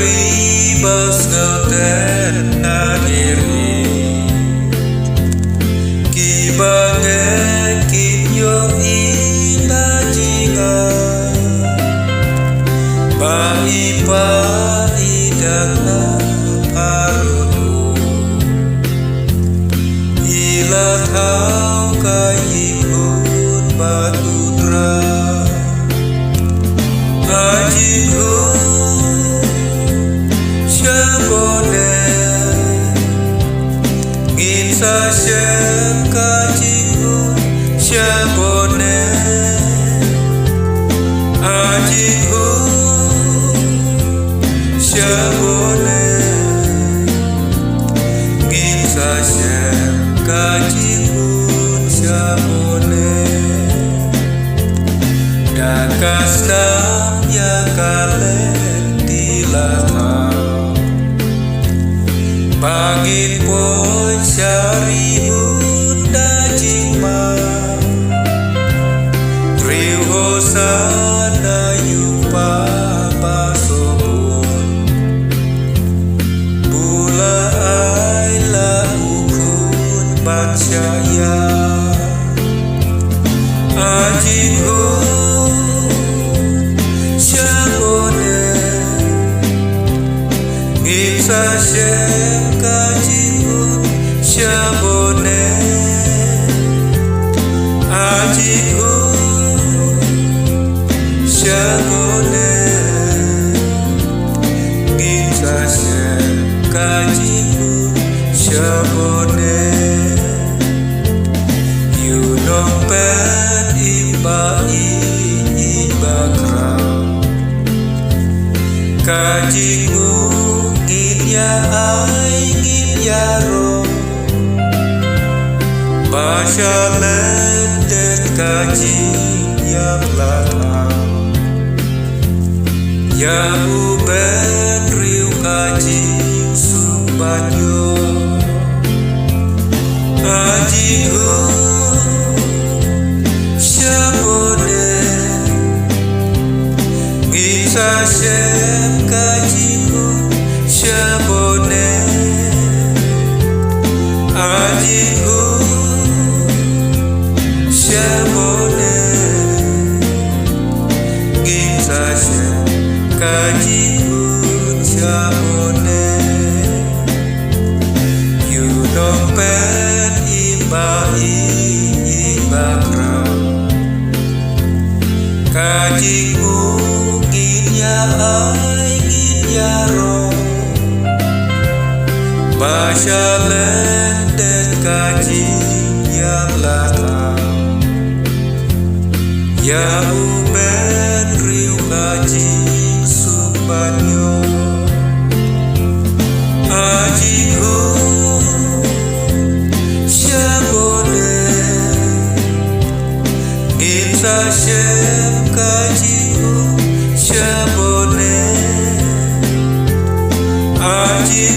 ribas ngaten nadiri kibangen kinyo inda jinga Baipa idaka parutu ila kau kayikun batudra ajiku syabone ngisa syem kajiku syabone ajiku syabone ngisa syem kajiku syabone dakastam ya kalen dilatau pangit pun syari unda jingma riwosana yupa pasobun pula aila ukun bancaya ajiku syabone ngisa syem kajiku syabone ajiku syabone ngisa syem kajiku syabone yunompet iba krau kajiku ngitya ay ngitya ro basya lendet kaji yang latau ya uben riu kaji sumbanyo ajiku syabone ngisa syem kajiku syabone ajiku syabone ngisa syem kajiku syabone yunompet iba krau kajiku ngitya ay ngitya ro basya lendet kaji yang latau ya uben riu kaji sumbanyo ajiku syabone ngisa syem kajiku syabone ajiku